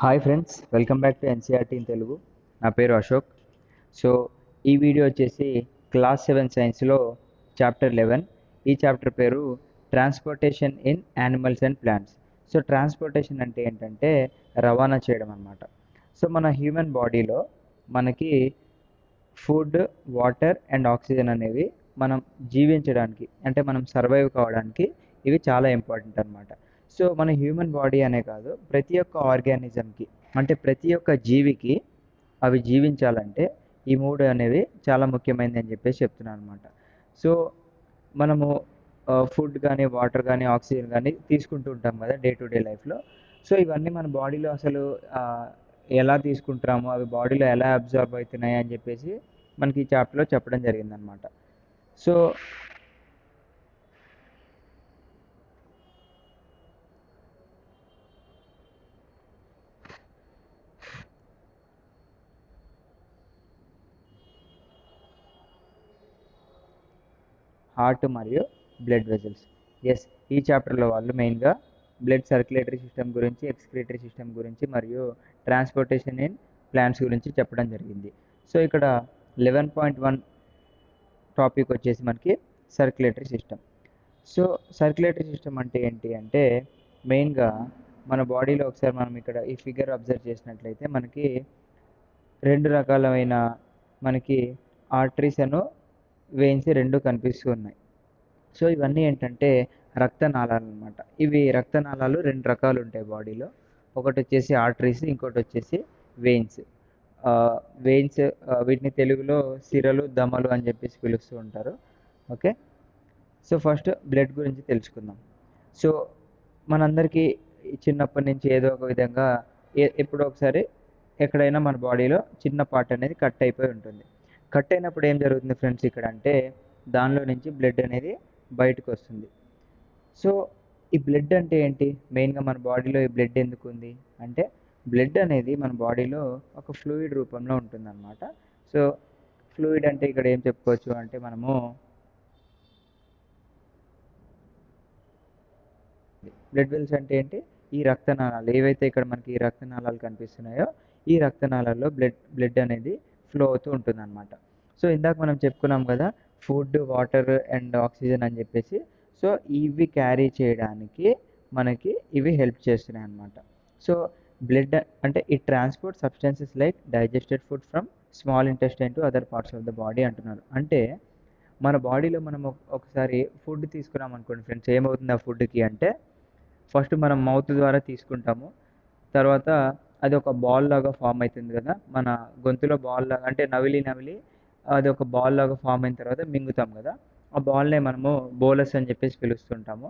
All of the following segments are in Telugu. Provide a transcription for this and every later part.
Hi friends, welcome back to NCERT in Telugu. నా పేరు అశోక్. సో ఈ వీడియో వచ్చేసి క్లాస్ 7 సైన్స్లో చాప్టర్ 11. ఈ చాప్టర్ పేరు transportation in animals and plants. So transportation అంటే ఏంటంటే రవాణా చేయడం అన్నమాట. సో మన హ్యూమన్ బాడీలో మనకి ఫుడ్, వాటర్ అండ్ ఆక్సిజన్ అనేవి మనం జీవించడానికి అంటే మనం సర్వైవ్ కావడానికి ఇవి చాలా ఇంపార్టెంట్ అన్నమాట. సో మన హ్యూమన్ బాడీ అనే కాదు, ప్రతి ఒక్క ఆర్గానిజంకి అంటే ప్రతి ఒక్క జీవికి అవి జీవించాలంటే ఈ మూడు అనేవి చాలా ముఖ్యమైనది అని చెప్పేసి చెప్తున్నాను అనమాట. సో మనము ఫుడ్ కానీ, వాటర్ కానీ, ఆక్సిజన్ కానీ తీసుకుంటూ ఉంటాం కదా డే టు డే లైఫ్లో. సో ఇవన్నీ మన బాడీలో అసలు ఆ, ఎలా తీసుకుంటాము, అవి బాడీలో ఎలా అబ్జర్వ్ అవుతున్నాయి అని చెప్పేసి మనకి ఈ చాప్టర్లో చెప్పడం జరిగిందనమాట. సో హార్ట్ మరియు బ్లడ్ వెజల్స్. ఎస్, ఈ చాప్టర్లో వాళ్ళు మెయిన్గా బ్లడ్ సర్క్యులేటరీ సిస్టమ్ గురించి, ఎక్స్క్రిటరీ సిస్టమ్ గురించి మరియు ట్రాన్స్పోర్టేషన్ ఇన్ ప్లాంట్స్ గురించి చెప్పడం జరిగింది. సో ఇక్కడ 11.1 టాపిక్ వచ్చేసి మనకి circulatory system. So circulatory system అంటే ఏంటి అంటే మెయిన్గా మన బాడీలో ఒకసారి మనం ఇక్కడ ఈ ఫిగర్ అబ్జర్వ్ చేసినట్లయితే మనకి రెండు రకాలైన మనకి ఆర్టరీస్ అను వెయిన్స్ రెండు కనిపిస్తూ ఉన్నాయి. సో ఇవన్నీ ఏంటంటే రక్తనాళాలు అనమాట. ఇవి రక్తనాళాలు రెండు రకాలు ఉంటాయి బాడీలో. ఒకటి వచ్చేసి ఆర్టరీస్, ఇంకోటి వచ్చేసి వెయిన్స్. వెయిన్స్ వీటిని తెలుగులో సిరలు, దమలు అని చెప్పేసి పిలుస్తూ ఉంటారు. ఓకే. సో ఫస్ట్ బ్లడ్ గురించి తెలుసుకుందాం. సో మనందరికీ చిన్నప్పటి నుంచి ఏదో ఒక విధంగా ఎప్పుడో ఒకసారి ఎక్కడైనా మన బాడీలో చిన్న పార్ట్ అనేది కట్ అయిపోయి ఉంటుంది. కట్ అయినప్పుడు ఏం జరుగుతుంది ఫ్రెండ్స్ ఇక్కడ అంటే దానిలో నుంచి బ్లడ్ అనేది బయటకు వస్తుంది. సో ఈ బ్లడ్ అంటే ఏంటి, మెయిన్గా మన బాడీలో ఈ బ్లడ్ ఎందుకు ఉంది అంటే బ్లడ్ అనేది మన బాడీలో ఒక ఫ్లూయిడ్ రూపంలో ఉంటుందన్నమాట. సో ఫ్లూయిడ్ అంటే ఇక్కడ ఏం చెప్పుకోవచ్చు అంటే మనము బ్లడ్ వెల్స్ అంటే ఏంటి, ఈ రక్తనాళాలు ఏవైతే ఇక్కడ మనకి ఈ రక్తనాళాలు కనిపిస్తున్నాయో ఈ రక్తనాళాల్లో బ్లడ్ అనేది ఫ్లో అవుతూ ఉంటుందన్నమాట. సో ఇందాక మనం చెప్పుకున్నాం కదా ఫుడ్, వాటర్ అండ్ ఆక్సిజన్ అని చెప్పేసి. సో ఇవి క్యారీ చేయడానికి మనకి ఇవి హెల్ప్ చేస్తున్నాయి అన్నమాట. సో బ్లడ్ అంటే it transport substances like digested food from small intestine to other parts of the body అంటున్నారు. అంటే మన బాడీలో మనం ఒకసారి ఫుడ్ తీసుకున్నాం అనుకోండి ఫ్రెండ్స్, ఏమవుతుంది ఆ ఫుడ్కి అంటే ఫస్ట్ మనం మౌత్ ద్వారా తీసుకుంటాము. తర్వాత అది ఒక బాల్ లాగా ఫామ్ అవుతుంది కదా, మన గొంతులో బాల్ లాగా అంటే నవిలి నవిలి అది ఒక బాల్ లాగా ఫామ్ అయిన తర్వాత మింగుతాం కదా. ఆ బాల్నే మనము బోలస్ అని చెప్పేసి పిలుస్తుంటాము.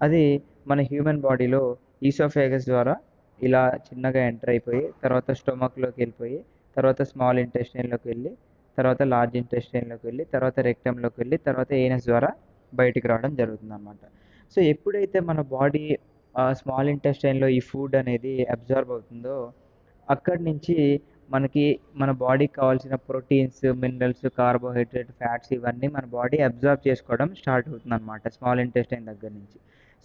అది మన హ్యూమన్ బాడీలో ఈసోఫేగస్ ద్వారా ఇలా చిన్నగా ఎంటర్ అయిపోయి తర్వాత స్టొమక్లోకి వెళ్ళిపోయి తర్వాత స్మాల్ ఇంటెస్టైన్లోకి వెళ్ళి తర్వాత లార్జ్ ఇంటెస్టైన్లోకి వెళ్ళి తర్వాత రెక్టంలోకి వెళ్ళి తర్వాత ఏనస్ ద్వారా బయటికి రావడం జరుగుతుంది అన్నమాట. సో ఎప్పుడైతే మన బాడీ స్మాల్ ఇంటెస్టైన్లో ఈ ఫుడ్ అనేది అబ్జర్వ్ అవుతుందో అక్కడి నుంచి మనకి మన బాడీకి కావాల్సిన ప్రోటీన్స్, మినరల్స్, కార్బోహైడ్రేట్, ఫ్యాట్స్ ఇవన్నీ మన బాడీ అబ్జర్వ్ చేసుకోవడం స్టార్ట్ అవుతుంది అనమాట స్మాల్ ఇంటెస్టైన్ దగ్గర నుంచి.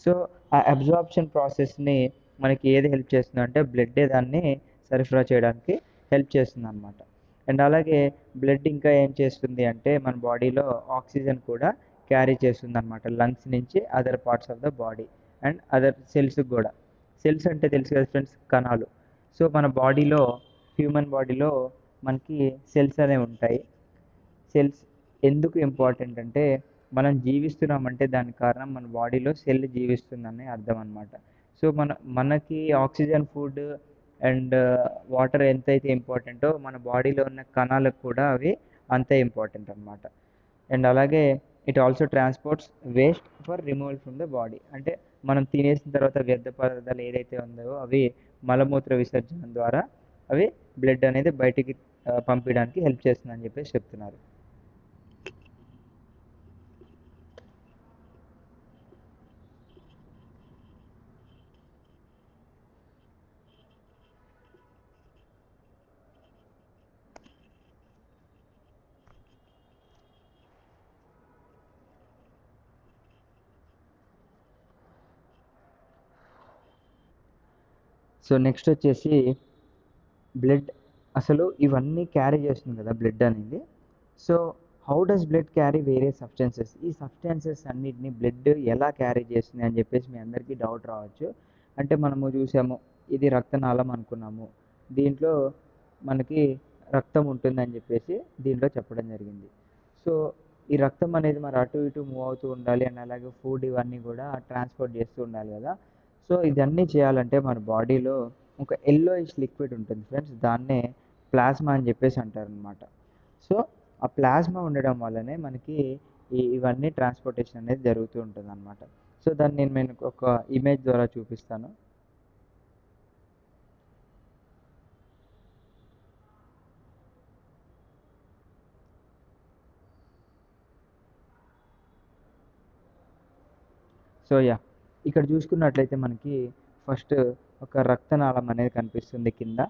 సో ఆ అబ్జార్ప్షన్ ప్రాసెస్ని మనకి ఏది హెల్ప్ చేస్తుంది అంటే బ్లడ్డే దాన్ని సరఫరా చేయడానికి హెల్ప్ చేస్తుంది అనమాట. అండ్ అలాగే బ్లడ్ ఇంకా ఏం చేస్తుంది అంటే మన బాడీలో ఆక్సిజన్ కూడా క్యారీ చేస్తుంది అనమాట లంగ్స్ నుంచి other parts of the body and other సెల్స్కి కూడా. సెల్స్ అంటే తెలుసు కదా ఫ్రెండ్స్, కణాలు. సో మన బాడీలో హ్యూమన్ బాడీలో మనకి సెల్స్ అనేవి ఉంటాయి. సెల్స్ ఎందుకు ఇంపార్టెంట్ అంటే మనం జీవిస్తున్నామంటే దానికి కారణం మన బాడీలో సెల్ జీవిస్తుందని అర్థం అనమాట. సో మనకి ఆక్సిజన్, ఫుడ్ అండ్ వాటర్ ఎంతైతే ఇంపార్టెంటో మన బాడీలో ఉన్న కణాలకు కూడా అవి అంతే ఇంపార్టెంట్ అనమాట. అండ్ అలాగే it also transports waste for removal from the body. అంటే మనం తినేసిన తర్వాత వ్యర్థ పదార్థాలు ఏదైతే ఉందో అవి మలమూత్ర విసర్జన ద్వారా అవి బ్లడ్ అనేది బయటికి పంపించడానికి హెల్ప్ చేస్తుందని చెప్పేసి చెప్తున్నారు. సో నెక్స్ట్ వచ్చేసి బ్లడ్ అసలు ఇవన్నీ క్యారీ చేస్తుంది కదా బ్లడ్ అనేది. So how does blood carry various substances? ఈ సబ్స్టెన్సెస్ అన్నిటిని బ్లడ్ ఎలా క్యారీ చేస్తుంది అని చెప్పేసి మీ అందరికీ డౌట్ రావచ్చు. అంటే మనము చూసాము, ఇది రక్తనాళం అనుకున్నాము, దీంట్లో మనకి రక్తం ఉంటుందని చెప్పేసి దీంట్లో చెప్పడం జరిగింది. సో ఈ రక్తం అనేది మరి అటు ఇటు మూవ్ అవుతూ ఉండాలి, అండ్ అలాగే ఫుడ్ ఇవన్నీ కూడా ట్రాన్స్పోర్ట్ చేస్తూ ఉండాలి కదా. సో ఇదన్నీ చేయాలంటే మన బాడీలో ఒక ఎల్లోయిష్ లిక్విడ్ ఉంటుంది ఫ్రెండ్స్, దాన్నే ప్లాస్మా అని చెప్పేసి అంటారు అనమాట. సో ఆ ప్లాస్మా ఉండడం వల్లనే మనకి ఇవన్నీ ట్రాన్స్పోర్టేషన్ అనేది జరుగుతూ ఉంటుంది అనమాట. సో దాన్ని నేను మీకు ఒక ఇమేజ్ ద్వారా చూపిస్తాను. సో ఇక్కడ చూసుకున్నట్లయితే మనకి ఫస్ట్ ఒక రక్తనాళం అనేది కనిపిస్తుంది కింద.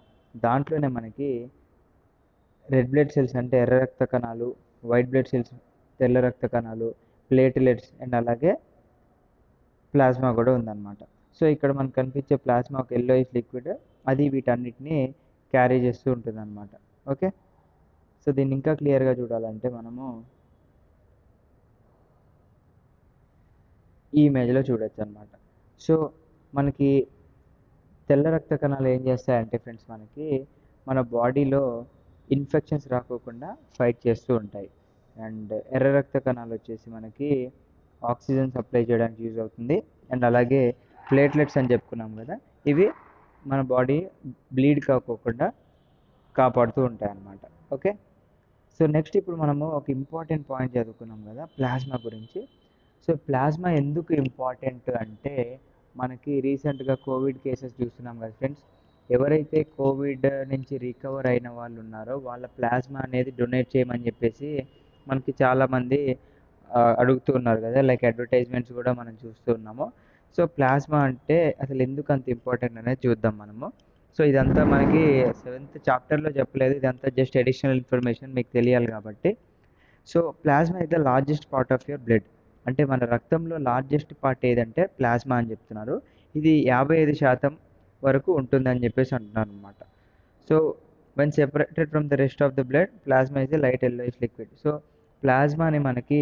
దాంట్లోనే మనకి రెడ్ బ్లడ్ సెల్స్ అంటే ఎర్ర రక్త కణాలు, వైట్ బ్లడ్ సెల్స్ తెల్ల రక్త కణాలు, ప్లేట్లెట్స్ అండ్ అలాగే ప్లాస్మా కూడా ఉందన్నమాట. సో ఇక్కడ మనకు కనిపించే ప్లాస్మా ఒక ఎల్లోయిష్ లిక్విడ్, అది వీటన్నిటిని క్యారీ చేస్తూ ఉంటుంది అనమాట. ఓకే, సో దీన్ని ఇంకా క్లియర్గా చూడాలంటే మనము ఈ ఇమేజ్లో చూడొచ్చు అనమాట. సో మనకి తెల్ల రక్త కణాలు ఏం చేస్తాయంటే ఫ్రెండ్స్, మనకి మన బాడీలో ఇన్ఫెక్షన్స్ రాకోకుండా ఫైట్ చేస్తూ ఉంటాయి. అండ్ ఎర్ర రక్త కణాలు వచ్చేసి మనకి ఆక్సిజన్ సప్లై చేయడానికి యూజ్ అవుతుంది. అండ్ అలాగే ప్లేట్లెట్స్ అని చెప్పుకున్నాం కదా, ఇవి మన బాడీ బ్లీడ్ కాకోకుండా కాపాడుతూ ఉంటాయి అన్నమాట. ఓకే, సో నెక్స్ట్ ఇప్పుడు మనము ఒక ఇంపార్టెంట్ పాయింట్ చదువుకున్నాం కదా ప్లాస్మా గురించి. సో ప్లాస్మా ఎందుకు ఇంపార్టెంట్ అంటే, మనకి రీసెంట్గా కోవిడ్ కేసెస్ చూస్తున్నాం కదా ఫ్రెండ్స్, ఎవరైతే కోవిడ్ నుంచి రికవర్ అయిన వాళ్ళు ఉన్నారో వాళ్ళ ప్లాస్మా అనేది డొనేట్ చేయమని చెప్పేసి మనకి చాలామంది అడుగుతూ ఉన్నారు కదా, లైక్ అడ్వర్టైజ్మెంట్స్ కూడా మనం చూస్తూ ఉన్నాము. సో ప్లాస్మా అంటే అసలు ఎందుకు అంత ఇంపార్టెంట్ అనేది చూద్దాం మనము. సో ఇదంతా మనకి 7th చాప్టర్లో చెప్పలేదు, ఇదంతా జస్ట్ అడిషనల్ ఇన్ఫర్మేషన్ మీకు తెలియాలి కాబట్టి. So plasma is the largest part of your blood. అంటే మన రక్తంలో లార్జెస్ట్ పార్ట్ ఏదంటే ప్లాస్మా అని చెప్తున్నారు. ఇది 55% వరకు ఉంటుందని చెప్పేసి అంటున్నారు అనమాట. So when separated from the rest of the blood, plasma is the light yellowish liquid. So ప్లాస్మాని మనకి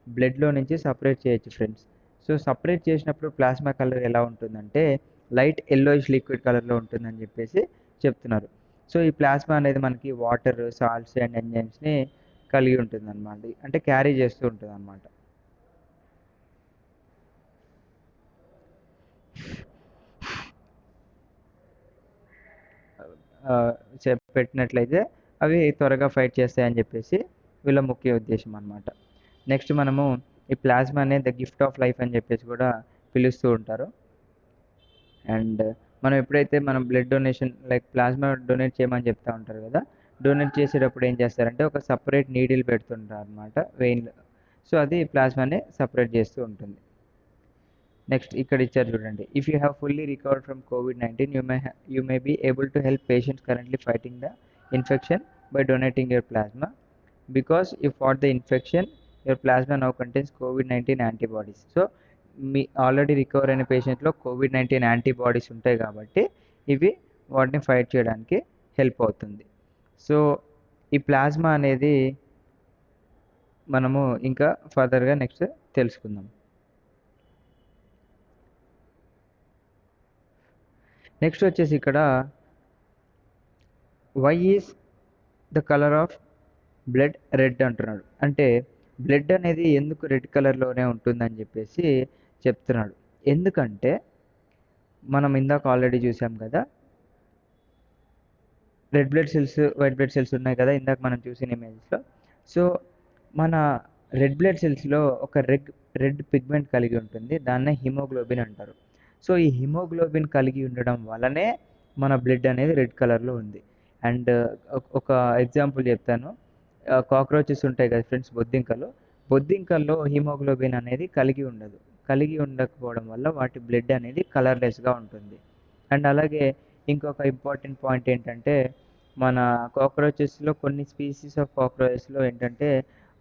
బ్లడ్లో నుంచి సపరేట్ చేయొచ్చు ఫ్రెండ్స్. సో సపరేట్ చేసినప్పుడు ప్లాస్మా కలర్ ఎలా ఉంటుందంటే లైట్ ఎల్లోయిష్ లిక్విడ్ కలర్లో ఉంటుందని చెప్పేసి చెప్తున్నారు. సో ఈ ప్లాస్మా అనేది మనకి వాటర్, సాల్ట్స్ అండ్ ఎంజైమ్స్ని కలిగి ఉంటుంది అనమాట, అంటే క్యారీ చేస్తూ ఉంటుంది అనమాట. పెట్టినట్లయితే అవి త్వరగా ఫైట్ చేస్తాయని చెప్పేసి వీళ్ళ ముఖ్య ఉద్దేశం అనమాట. నెక్స్ట్ మనము ఈ ప్లాస్మా అనేది ద గిఫ్ట్ ఆఫ్ లైఫ్ అని చెప్పేసి కూడా పిలుస్తూ ఉంటారు. అండ్ మనం ఎప్పుడైతే మనం blood donation like plasma donate చేయమని చెప్తూ ఉంటారు కదా, డొనేట్ చేసేటప్పుడు ఏం చేస్తారంటే ఒక సపరేట్ నీడిల్ పెడుతుంటారు అనమాట వెయిన్లో. సో అది ప్లాస్మాని సపరేట్ చేస్తూ ఉంటుంది. నెక్స్ట్ ఇక్కడ ఇచ్చారు చూడండి, if you have fully recovered from COVID-19 you may be able to help patients currently fighting the infection by donating your plasma because you fought the infection, your plasma now contains COVID-19 antibodies. So మీ ఆల్రెడీ రికవర్ అయిన పేషెంట్లో COVID-19 యాంటీబాడీస్ ఉంటాయి కాబట్టి ఇవి వాటిని ఫైట్ చేయడానికి హెల్ప్ అవుతుంది. సో ఈ ప్లాస్మా అనేది మనము ఇంకా ఫర్దర్గా నెక్స్ట్ తెలుసుకుందాం. నెక్స్ట్ వచ్చేసి ఇక్కడ why is the colour of blood red అంటున్నాడు. అంటే బ్లడ్ అనేది ఎందుకు రెడ్ కలర్లోనే ఉంటుందని చెప్పేసి చెప్తున్నాడు. ఎందుకంటే మనం ఇందాక ఆల్రెడీ చూసాం కదా, red blood cells, white blood cells ఉన్నాయి కదా ఇందాక మనం చూసిన ఇమేజెస్లో. సో మన రెడ్ బ్లడ్ సెల్స్లో ఒక రెడ్ పిగ్మెంట్ కలిగి ఉంటుంది, దాన్నే హిమోగ్లోబిన్ అంటారు. సో ఈ హిమోగ్లోబిన్ కలిగి ఉండడం వల్లనే మన బ్లడ్ అనేది రెడ్ కలర్లో ఉంది. అండ్ ఒక ఎగ్జాంపుల్ చెప్తాను, కాక్రోచెస్ ఉంటాయి కదా ఫ్రెండ్స్, బొద్దింకల్లో హిమోగ్లోబిన్ అనేది కలిగి ఉండదు. కలిగి ఉండకపోవడం వల్ల వాటి బ్లడ్ అనేది కలర్లెస్గా ఉంటుంది. అండ్ అలాగే ఇంకొక ఇంపార్టెంట్ పాయింట్ ఏంటంటే, మన కాక్రోచెస్లో కొన్ని స్పీసీస్ ఆఫ్ కాక్రోచెస్లో ఏంటంటే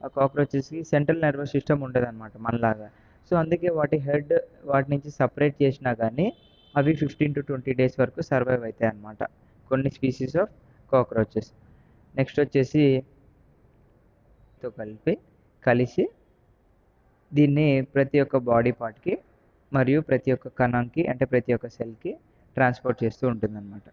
ఆ కాక్రోచెస్కి సెంట్రల్ నర్వస్ సిస్టమ్ ఉండదు అనమాట మనలాగా. సో అందుకే వాటి నుంచి సపరేట్ చేసినా కానీ అవి 15 to 20 days వరకు సర్వైవ్ అవుతాయి అన్నమాట కొన్ని స్పీసీస్ ఆఫ్ కాక్రోచెస్. నెక్స్ట్ వచ్చేసి తో కలిసి దీన్ని ప్రతి ఒక్క బాడీ పార్ట్కి మరియు ప్రతి ఒక్క కణంకి అంటే ప్రతి ఒక్క సెల్కి ట్రాన్స్పోర్ట్ చేస్తూ ఉంటుందన్నమాట.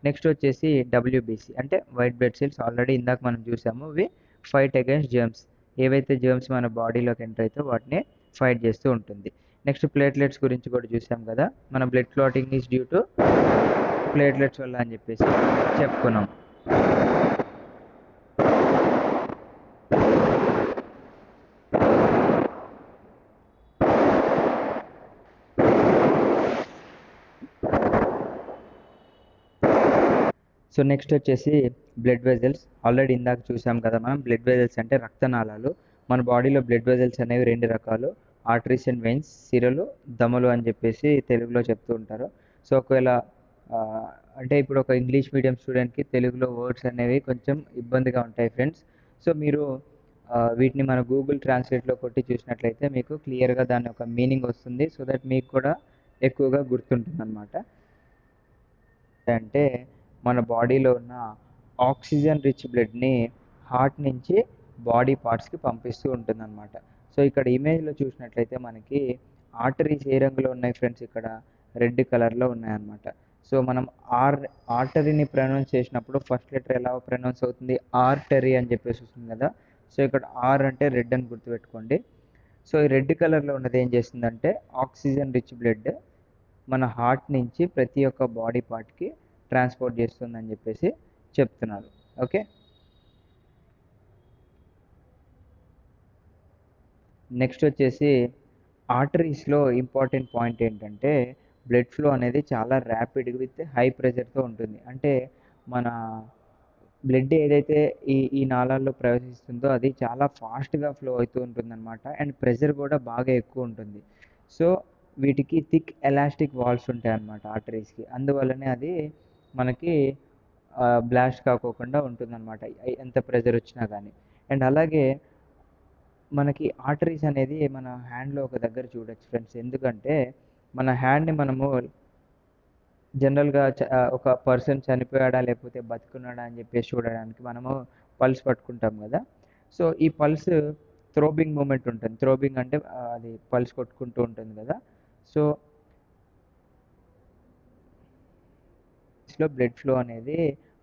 నెక్స్ట్ వచ్చేసి డబ్ల్యూబీసీ అంటే వైట్ బ్లడ్ సెల్స్. ఆల్రెడీ ఇందాక మనం చూసాము, ఇవి ఫైట్ అగైన్స్ జర్మ్స్. ఏవైతే జర్మ్స్ మన బాడీలోకి ఎంటర్ అయితే వాటిని ఫైట్ చేస్తూ ఉంటుంది. నెక్స్ట్ ప్లేట్లెట్స్ గురించి కూడా చూసాం కదా, మన blood clotting is due to platelets వల్ల అని చెప్పేసి చెప్పుకున్నాం. సో నెక్స్ట్ వచ్చేసి బ్లడ్ వెజల్స్. ఆల్రెడీ ఇందాక చూసాం కదా మనం, బ్లడ్ వెజల్స్ అంటే రక్తనాళాలు. మన బాడీలో బ్లడ్ వెజల్స్ అనేవి రెండు రకాలు, ఆర్టరీస్ అండ్ వెయిన్స్, సిరలు, దమలు అని చెప్పేసి తెలుగులో చెప్తూ ఉంటారు. సో ఒకవేళ అంటే ఇప్పుడు ఒక ఇంగ్లీష్ మీడియం స్టూడెంట్కి తెలుగులో వర్డ్స్ అనేవి కొంచెం ఇబ్బందిగా ఉంటాయి ఫ్రెండ్స్. సో మీరు వీటిని మన గూగుల్ ట్రాన్స్లేట్లో కొట్టి చూసినట్లయితే మీకు క్లియర్గా దాని యొక్క మీనింగ్ వస్తుంది. సో దట్ మీకు కూడా ఎక్కువగా గుర్తుంటుంది అనమాట. అంటే మన బాడీలో ఉన్న ఆక్సిజన్ రిచ్ బ్లడ్ని హార్ట్ నుంచి బాడీ పార్ట్స్కి పంపిస్తూ ఉంటుందన్నమాట. సో ఇక్కడ ఇమేజ్లో చూసినట్లయితే మనకి ఆర్టరీస్ ఏ రంగులో ఉన్నాయి ఫ్రెండ్స్, ఇక్కడ రెడ్ కలర్లో ఉన్నాయన్నమాట. సో మనం ఆర్టరీని ప్రొనౌన్స్ చేసినప్పుడు ఫస్ట్ లెటర్ ఎలా ప్రొనౌన్స్ అవుతుంది, ఆర్టరీ అని చెప్పేసి వస్తుంది కదా. సో ఇక్కడ ఆర్ అంటే రెడ్ అని గుర్తుపెట్టుకోండి. సో ఈ రెడ్ కలర్లో ఉన్నది ఏం చేస్తుందంటే ఆక్సిజన్ రిచ్ బ్లడ్ మన హార్ట్ నుంచి ప్రతి ఒక్క బాడీ పార్ట్కి ట్రాన్స్పోర్ట్ చేస్తుందని చెప్పేసి చెప్తున్నారు. ఓకే, నెక్స్ట్ వచ్చేసి ఆర్టరీస్లో ఇంపార్టెంట్ పాయింట్ ఏంటంటే బ్లడ్ ఫ్లో అనేది చాలా ర్యాపిడ్ విత్ హై ప్రెషర్తో ఉంటుంది. అంటే మన బ్లడ్ ఏదైతే ఈ నాళాల్లో ప్రవేశిస్తుందో అది చాలా ఫాస్ట్గా ఫ్లో అవుతూ ఉంటుందన్నమాట. అండ్ ప్రెషర్ కూడా బాగా ఎక్కువ ఉంటుంది. సో వీటికి థిక్ ఎలాస్టిక్ వాల్స్ ఉంటాయి అన్నమాట ఆర్టరీస్కి. అందువల్లనే అది మనకి బ్లాస్ట్ కాకోకుండా ఉంటుందన్నమాట ఎంత ప్రెషర్ వచ్చినా కానీ. అండ్ అలాగే మనకి ఆర్టరీస్ అనేది మన హ్యాండ్లో ఒక దగ్గర చూడొచ్చు ఫ్రెండ్స్. ఎందుకంటే మన హ్యాండ్ని మనము జనరల్గా ఒక పర్సన్ చనిపోయాడా లేకపోతే బతుకున్నాడా అని చెప్పేసి చూడడానికి మనము పల్స్ పట్టుకుంటాం కదా. సో ఈ పల్స్ థ్రోబింగ్ మూమెంట్ ఉంటుంది. థ్రోబింగ్ అంటే అది పల్స్ కొట్టుకుంటూ ఉంటుంది కదా. సో బ్లడ్ ఫ్లో అనేది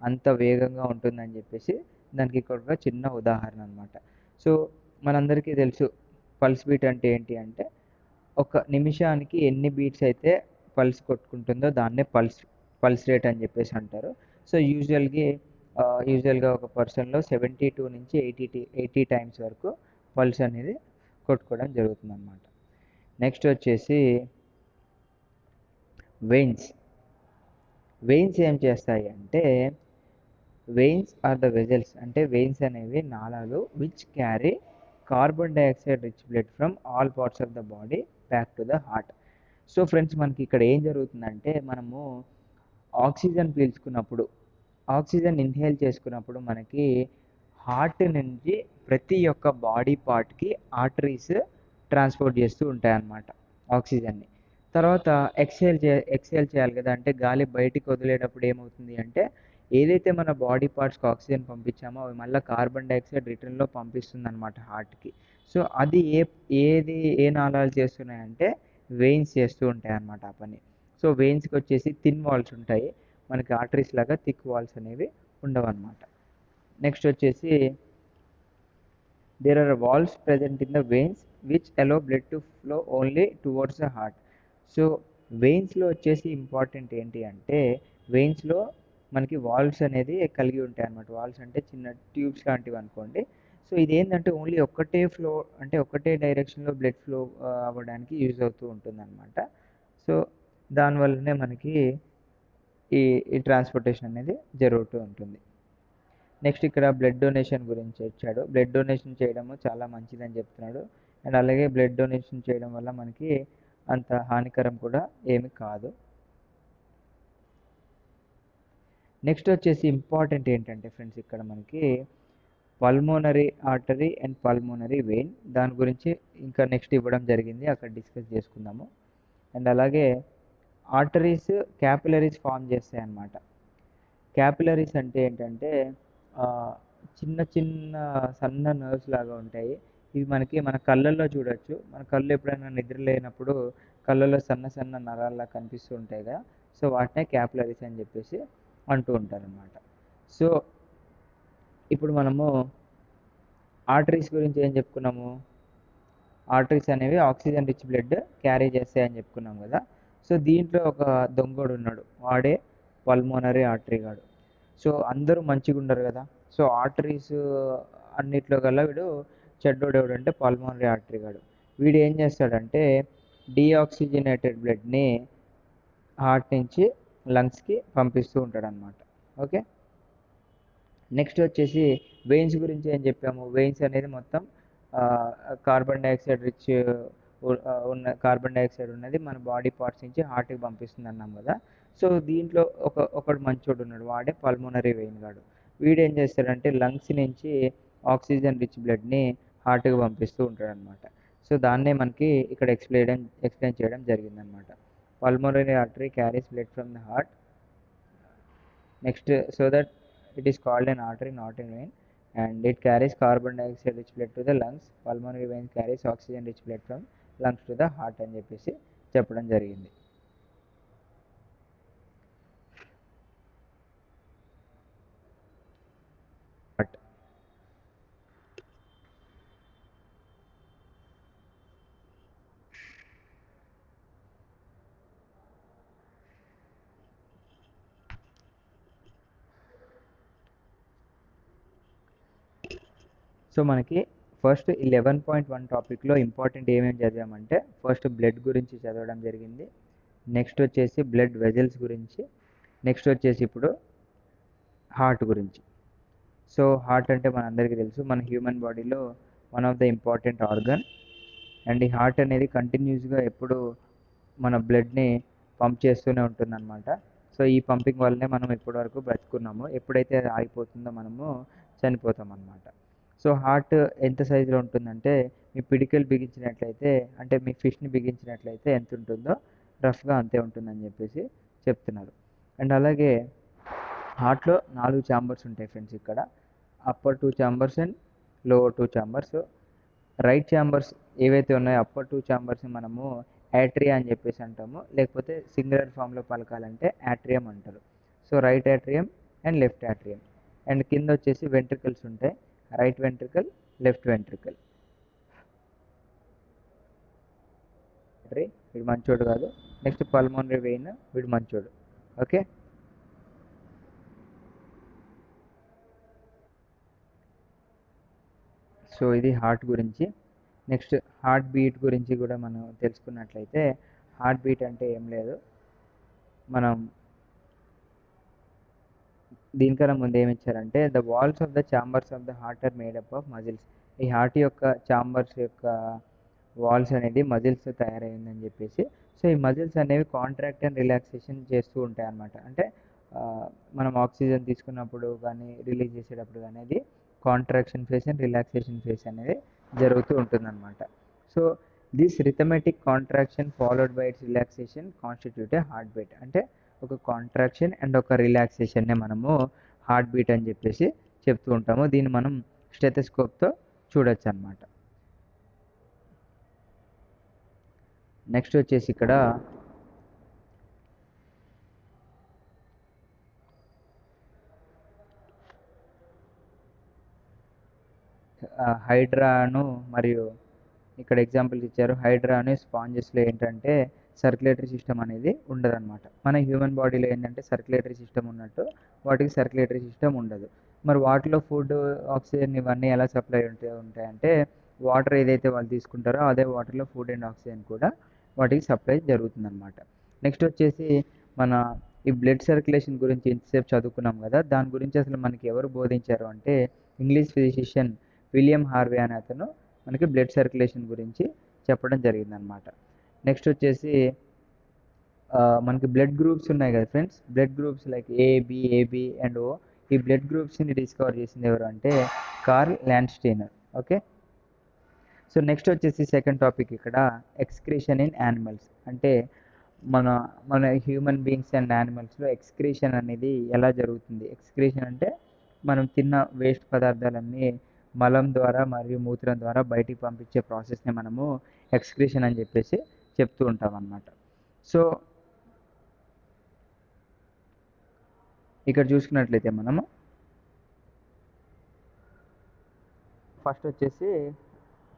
అంత వేగంగా ఉంటుందని చెప్పేసి దానికి ఇక్కడ ఒక చిన్న ఉదాహరణ అనమాట. సో మనందరికీ తెలుసు పల్స్ బీట్ అంటే ఏంటి అంటే ఒక నిమిషానికి ఎన్ని బీట్స్ అయితే పల్స్ కొట్టుకుంటుందో దాన్నే పల్స్ రేట్ అని చెప్పేసి అంటారు. సో యూజువల్గా ఒక పర్సన్లో 72 నుంచి 80 టైమ్స్ వరకు పల్స్ అనేది కొట్టుకోవడం జరుగుతుంది అన్నమాట. నెక్స్ట్ వచ్చేసి వెయిన్స్ ఏం చేస్తాయి అంటే వెయిన్స్ ఆర్ ద వెజల్స్. అంటే వెయిన్స్ అనేవి నాళాలు which carry carbon dioxide rich blood from all parts of the body back to the heart. So friends మనకి ఇక్కడ ఏం జరుగుతుందంటే మనము ఆక్సిజన్ పీల్చుకున్నప్పుడు, ఆక్సిజన్ ఇన్హేల్ చేసుకున్నప్పుడు మనకి హార్ట్ నుంచి ప్రతి ఒక్క బాడీ పార్ట్కి ఆర్టరీస్ ట్రాన్స్పోర్ట్ చేస్తూ ఉంటాయి అన్నమాట ఆక్సిజన్ని. తర్వాత ఎక్సేల్ చేయాలి కదా, అంటే గాలి బయటికి వదిలేటప్పుడు ఏమవుతుంది అంటే ఏదైతే మన బాడీ పార్ట్స్కి ఆక్సిజన్ పంపించామో అవి మళ్ళీ కార్బన్ డైఆక్సైడ్ రిటర్న్లో పంపిస్తుంది అనమాట హార్ట్కి. సో అది ఏ నాళాలు చేస్తున్నాయంటే వెయిన్స్ చేస్తూ ఉంటాయి అన్నమాట ఆ పని. సో వెయిన్స్కి వచ్చేసి థిన్ వాల్స్ ఉంటాయి, మనకి ఆర్టరీస్ లాగా థిక్ వాల్స్ అనేవి ఉండవు అన్నమాట. నెక్స్ట్ వచ్చేసి there are valves present in the veins which allow blood to flow only towards the heart. So వెయిన్స్లో వచ్చేసి ఇంపార్టెంట్ ఏంటి అంటే వెయిన్స్లో మనకి వాల్వ్స్ అనేది కలిగి ఉంటాయి అన్నమాట. వాల్వ్స్ అంటే చిన్న ట్యూబ్స్ లాంటివి అనుకోండి. సో ఇది ఏంటంటే ఓన్లీ ఒకటే డైరెక్షన్లో బ్లడ్ ఫ్లో అవ్వడానికి యూజ్ అవుతూ ఉంటుంది అనమాట. సో దానివల్లనే మనకి ఈ ట్రాన్స్పోర్టేషన్ అనేది జరుగుతూ ఉంటుంది. నెక్స్ట్ ఇక్కడ బ్లడ్ డొనేషన్ గురించి వచ్చాడు. బ్లడ్ డొనేషన్ చేయడము చాలా మంచిదని చెప్తున్నాడు. అండ్ అలాగే బ్లడ్ డొనేషన్ చేయడం వల్ల మనకి అంత హానికరం కూడా ఏమి కాదు. నెక్స్ట్ వచ్చేసి ఇంపార్టెంట్ ఏంటంటే ఫ్రెండ్స్ ఇక్కడ మనకి pulmonary artery and pulmonary vein, దాని గురించి ఇంకా నెక్స్ట్ ఇవ్వడం జరిగింది, అక్కడ డిస్కస్ చేసుకుందాము. అండ్ అలాగే ఆర్టరీస్ క్యాపిలరీస్ ఫామ్ చేస్తాయి అన్నమాట. క్యాపిలరీస్ అంటే ఏంటంటే ఆ, చిన్న చిన్న సన్న నర్వ్స్ లాగా ఉంటాయి. ఇవి మనకి మన కళ్ళల్లో చూడొచ్చు. మన కళ్ళు ఎప్పుడైనా నిద్ర లేనప్పుడు కళ్ళల్లో సన్న సన్న నరాల్లా కనిపిస్తూ ఉంటాయి కదా. సో వాటినే క్యాపిలరీస్ అని చెప్పేసి అంటూ ఉంటారనమాట. సో ఇప్పుడు మనము ఆర్టరీస్ గురించి ఏం చెప్పుకున్నాము? ఆర్టరీస్ అనేవి ఆక్సిజన్ రిచ్ బ్లడ్ క్యారీ చేస్తాయని చెప్పుకున్నాం కదా. సో దీంట్లో ఒక దొంగోడు ఉన్నాడు, వాడే పల్మోనరీ ఆర్టరీ గాడు. సో అందరూ మంచిగా ఉండరు కదా. సో ఆర్టరీస్ అన్నిట్లో కల్లా వీడు చెడ్డోడు ఎవడంటే పల్మోనరీ ఆర్టరీ గాడు. వీడు ఏం చేస్తాడంటే డీఆక్సిజనేటెడ్ బ్లడ్ని హార్ట్ నుంచి లంగ్స్కి పంపిస్తూ ఉంటాడు అనమాట. ఓకే. నెక్స్ట్ వచ్చేసి వెయిన్స్ గురించి ఏం చెప్పాము? వెయిన్స్ అనేది మొత్తం కార్బన్ డైఆక్సైడ్ రిచ్ ఉన్న కార్బన్ డైఆక్సైడ్ ఉన్నది మన బాడీ పార్ట్స్ నుంచి హార్ట్కి పంపిస్తుంది అన్నాం కదా. సో దీంట్లో ఒకడు మంచోడు ఉన్నాడు, వాడే పల్మోనరీ వెయిన్ గాడు. వీడు ఏం చేస్తాడంటే లంగ్స్ నుంచి ఆక్సిజన్ రిచ్ బ్లడ్ని హార్ట్కి పంపిస్తూ ఉంటాడు అనమాట. సో దాన్నే మనకి ఇక్కడ ఎక్స్ప్లెయిన్ చేయడం జరిగిందనమాట. Pulmonary artery carries blood from the heart next so that it is called an artery, not a vein, and it carries carbon dioxide rich blood to the lungs. Pulmonary vein carries oxygen rich blood from lungs to the heart అని చెప్పేసి చెప్పడం జరిగింది. హార్ట్ సో మనకి ఫస్ట్ 11.1 టాపిక్లో ఇంపార్టెంట్ ఏమేమి చదివామంటే ఫస్ట్ బ్లడ్ గురించి చదవడం జరిగింది. నెక్స్ట్ వచ్చేసి బ్లడ్ వెజల్స్ గురించి. నెక్స్ట్ వచ్చేసి ఇప్పుడు హార్ట్ గురించి. సో హార్ట్ అంటే మనందరికీ తెలుసు, మన హ్యూమన్ బాడీలో one of the important organ. And ఈ హార్ట్ అనేది కంటిన్యూస్గా ఎప్పుడు మన బ్లడ్ని పంప్ చేస్తూనే ఉంటుందన్నమాట. సో ఈ పంపింగ్ వల్లనే మనం ఇప్పటి వరకు బ్రతుకున్నాము. ఎప్పుడైతే అది ఆగిపోతుందో మనము చనిపోతాం అన్నమాట. సో హార్ట్ ఎంత సైజులో ఉంటుందంటే మీ పిడికెలు బిగించినట్లయితే, అంటే మీ ఫిష్ని బిగించినట్లయితే ఎంత ఉంటుందో రఫ్గా అంతే ఉంటుందని చెప్పేసి చెప్తున్నారు. అండ్ అలాగే హార్ట్లో 4 ఛాంబర్స్ ఉంటాయి ఫ్రెండ్స్. ఇక్కడ upper 2 chambers and lower 2 chambers. Right chambers ఏవైతే ఉన్నాయో అప్పర్ 2 ఛాంబర్స్ని మనము యాట్రియా అని చెప్పేసి అంటాము, లేకపోతే సింగులర్ ఫామ్లో పలకాలంటే యాట్రియం అంటారు. So right atrium and left atrium. And కింద వచ్చేసి వెంట్రికల్స్ ఉంటాయి, రైట్ వెంట్రికల్, లెఫ్ట్ వెంట్రికల్. వీడు మంచోడు కాదు. నెక్స్ట్ పల్మోనరీ వెయిన్, వీడు మంచోడు. ఓకే. సో ఇది హార్ట్ గురించి. నెక్స్ట్ హార్ట్ బీట్ గురించి కూడా మనం తెలుసుకున్నట్లయితే, హార్ట్ బీట్ అంటే ఏం లేదు, మనం దీనికన్నా ముందు ఏమి ఇచ్చారంటే the walls of the chambers of the heart are made up of muscles. ఈ హార్ట్ యొక్క ఛాంబర్స్ యొక్క వాల్స్ అనేది మజిల్స్ తయారైందని చెప్పేసి. సో ఈ మజిల్స్ అనేవి కాంట్రాక్ట్ అండ్ రిలాక్సేషన్ చేస్తూ ఉంటాయి అన్నమాట. అంటే మనం ఆక్సిజన్ తీసుకున్నప్పుడు కానీ రిలీజ్ చేసేటప్పుడు కానీ అది contraction phase and relaxation phase అనేది జరుగుతూ ఉంటుందన్నమాట. So this rhythmic contraction followed by its relaxation constitute a heartbeat. అంటే ఒక కాంట్రాక్షన్ అండ్ ఒక రిలాక్సేషన్నే మనము హార్ట్ బీట్ అని చెప్పేసి చెప్తూ ఉంటాము. దీన్ని మనం స్టెథోస్కోప్తో చూడొచ్చు అన్నమాట. నెక్స్ట్ వచ్చేసి ఇక్కడ హైడ్రాను మరియు ఇక్కడ ఎగ్జాంపుల్స్ ఇచ్చారు. హైడ్రాను స్పాంజెస్లో ఏంటంటే సర్క్యులేటరీ సిస్టమ్ అనేది ఉండదన్నమాట. మన హ్యూమన్ బాడీలో ఏంటంటే సర్క్యులేటరీ సిస్టమ్ ఉన్నట్టు వాటికి సర్క్యులేటరీ సిస్టమ్ ఉండదు. మరి వాటిలో ఫుడ్, ఆక్సిజన్ ఇవన్నీ ఎలా సప్లై ఉంటాయంటే వాటర్ ఏదైతే వాళ్ళు తీసుకుంటారో అదే వాటర్లో ఫుడ్ అండ్ ఆక్సిజన్ కూడా వాటికి సప్లై జరుగుతుందన్నమాట. నెక్స్ట్ వచ్చేసి మన ఈ బ్లడ్ సర్క్యులేషన్ గురించి ఇంతసేపు చదువుకున్నాం కదా, దాని గురించి అసలు మనకి ఎవరు బోధించారు అంటే ఇంగ్లీష్ ఫిజిషియన్ విలియం హార్వే అనే అతను మనకి బ్లడ్ సర్క్యులేషన్ గురించి చెప్పడం జరిగిందనమాట. నెక్స్ట్ వచ్చేసి మనకి బ్లడ్ గ్రూప్స్ ఉన్నాయి కదా friends, blood groups like AB and O. ఈ బ్లడ్ గ్రూప్స్ని డిస్కవర్ చేసింది ఎవరు అంటే Karl Landsteiner. Okay. So next వచ్చేసి సెకండ్ టాపిక్ ఇక్కడ ఎక్స్క్రీషన్ ఇన్ యానిమల్స్. అంటే మన మన హ్యూమన్ బీయింగ్స్ అండ్ యానిమల్స్లో ఎక్స్క్రీషన్ అనేది ఎలా జరుగుతుంది? ఎక్స్క్రీషన్ అంటే మనం తిన్న వేస్ట్ పదార్థాలన్నీ మలం ద్వారా మరియు మూత్రం ద్వారా బయటికి పంపించే ప్రాసెస్ని మనము ఎక్స్క్రీషన్ అని చెప్పేసి చెప్తూ ఉంటాం అన్నమాట. సో ఇక్కడ చూసుకున్నట్లయితే మనము ఫస్ట్ వచ్చేసి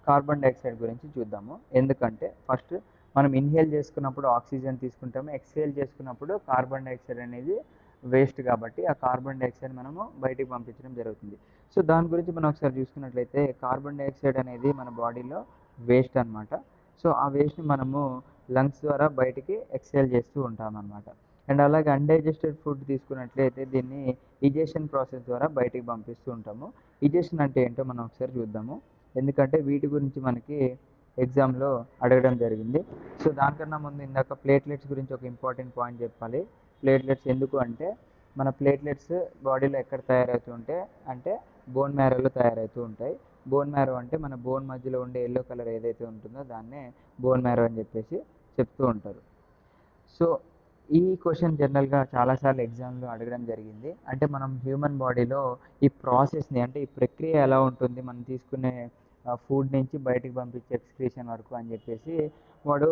కార్బన్ డైఆక్సైడ్ గురించి చూద్దాము. ఎందుకంటే ఫస్ట్ మనం ఇన్హేల్ చేసుకున్నప్పుడు ఆక్సిజన్ తీసుకుంటాము, ఎక్స్హేల్ చేసుకున్నప్పుడు కార్బన్ డైఆక్సైడ్ అనేది వేస్ట్ కాబట్టి ఆ కార్బన్ డైఆక్సైడ్ మనము బయటికి పంపించడం జరుగుతుంది. సో దాని గురించి మనం ఒకసారి చూసుకున్నట్లయితే కార్బన్ డైఆక్సైడ్ అనేది మన బాడీలో వేస్ట్ అనమాట. సో ఆ వేస్ట్ని మనము లంగ్స్ ద్వారా బయటికి ఎక్స్హేల్ చేస్తూ ఉంటాం అనమాట. అండ్ అలాగే అన్డైజెస్టెడ్ ఫుడ్ తీసుకున్నట్లయితే దీన్ని ఇజేషన్ ప్రాసెస్ ద్వారా బయటికి పంపిస్తూ ఉంటాము. ఇజేషన్ అంటే ఏంటో మనం ఒకసారి చూద్దాము, ఎందుకంటే వీటి గురించి మనకి ఎగ్జామ్లో అడగడం జరిగింది. సో దానికన్నా ముందు ఇందాక ప్లేట్లెట్స్ గురించి ఒక ఇంపార్టెంట్ పాయింట్ చెప్పాలి. ప్లేట్లెట్స్ ఎందుకు అంటే మన ప్లేట్లెట్స్ బాడీలో ఎక్కడ తయారవుతూ ఉంటే అంటే బోన్ మ్యారోలో తయారవుతూ ఉంటాయి. బోన్ మ్యారో అంటే మన బోన్ మధ్యలో ఉండే ఎల్లో కలర్ ఏదైతే ఉంటుందో దాన్నే బోన్ మ్యారో అని చెప్పేసి చెప్తూ ఉంటారు. సో ఈ క్వశ్చన్ జనరల్గా చాలాసార్లు ఎగ్జామ్లో అడగడం జరిగింది. అంటే మనం హ్యూమన్ బాడీలో ఈ ప్రాసెస్ని అంటే ఈ ప్రక్రియ ఎలా ఉంటుంది మనం తీసుకునే ఫుడ్ నుంచి బయటికి పంపించే ఎక్స్క్రీషన్ వరకు అని చెప్పేసి వాడు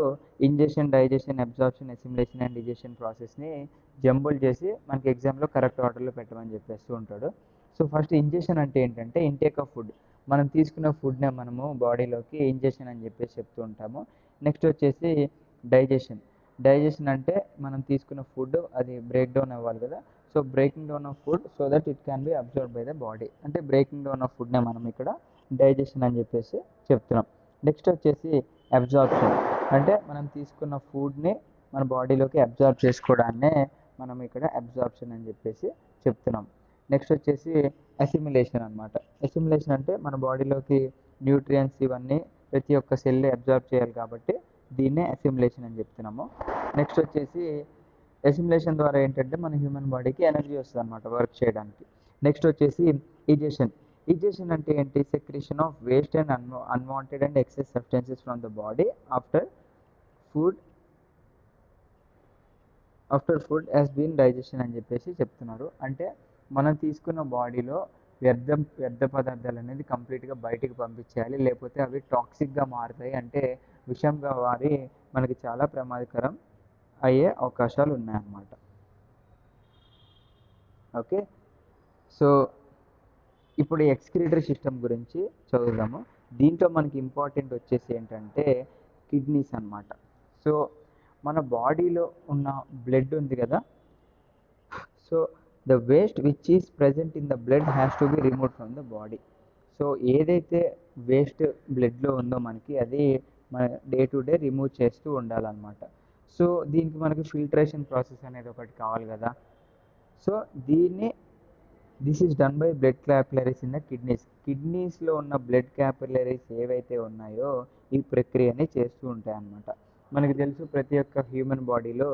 ingestion, digestion, absorption, assimilation and digestion ప్రాసెస్ని జంబుల్ చేసి మనకి ఎగ్జామ్లో కరెక్ట్ ఆర్డర్లో పెట్టమని చెప్పేస్తూ ఉంటాడు. సో ఫస్ట్ ఇంజెషన్ అంటే ఏంటంటే ఇంటేక్ ఆఫ్ ఫుడ్, మనం తీసుకున్న ఫుడ్నే మనము బాడీలోకి ఇంజెషన్ అని చెప్పేసి చెప్తూ ఉంటాము. నెక్స్ట్ వచ్చేసి డైజెషన్. డైజెషన్ అంటే మనం తీసుకున్న ఫుడ్ అది బ్రేక్ డౌన్ అవ్వాలి కదా. So breaking down of food so that it can be observe by the body, అంటే బ్రేకింగ్ డౌన్ ఆఫ్ ఫుడ్నే మనం ఇక్కడ డైజెషన్ అని చెప్పేసి చెప్తున్నాం. నెక్స్ట్ వచ్చేసి అబ్జార్ప్షన్, అంటే మనం తీసుకున్న ఫుడ్ని మన బాడీలోకి అబ్జార్బ్ చేసుకోవడాన్నే మనం ఇక్కడ అబ్జార్ప్షన్ అని చెప్పేసి చెప్తున్నాం. నెక్స్ట్ వచ్చేసి అసిమిలేషన్ అనమాట. అసిమిలేషన్ అంటే మన బాడీలోకి న్యూట్రియన్స్ ఇవన్నీ ప్రతి ఒక్క సెల్ అబ్జార్బ్ చేయాలి కాబట్టి దీన్నే అసిమిలేషన్ అని చెప్తున్నాము. నెక్స్ట్ వచ్చేసి అసిమిలేషన్ ద్వారా ఏంటంటే మన హ్యూమన్ బాడీకి ఎనర్జీ వస్తుంది అనమాట వర్క్ చేయడానికి. నెక్స్ట్ వచ్చేసి ఇజెషన్. ఇజెషన్ అంటే ఏంటి? Secretion of waste and unwanted and excess substances from the body after food has been digestion అని చెప్పేసి చెప్తున్నారు. అంటే మనం తీసుకున్న బాడీలో వ్యర్థ పదార్థాలు అనేది కంప్లీట్గా బయటికి పంపించేయాలి, లేకపోతే అవి టాక్సిక్గా మారుతాయి, అంటే విషంగా మారి మనకి చాలా ప్రమాదకరం అయ్యే అవకాశాలు ఉన్నాయన్నమాట. ఓకే, సో ఇప్పుడు ఎక్స్క్రీటరీ సిస్టమ్ గురించి చదువుదాము. దీంట్లో మనకి ఇంపార్టెంట్ వచ్చేసి ఏంటంటే కిడ్నీస్ అన్నమాట. సో మన బాడీలో ఉన్న బ్లడ్ ఉంది కదా, so the waste which is present in the blood has to be remove from the body. So ఏదైతే వేస్ట్ బ్లడ్లో ఉందో మనకి అది మన డే టు డే రిమూవ్ చేస్తూ ఉండాలన్నమాట. సో దీనికి మనకి ఫిల్టరేషన్ ప్రాసెస్ అనేది ఒకటి కావాలి కదా. So this is done by blood capillaries in the kidneys. కిడ్నీస్లో ఉన్న బ్లడ్ క్యాపిలరీస్ ఏవైతే ఉన్నాయో ఈ ప్రక్రియని చేస్తూ ఉంటాయి అన్నమాట. మనకి తెలుసు ప్రతి ఒక్క హ్యూమన్ బాడీలో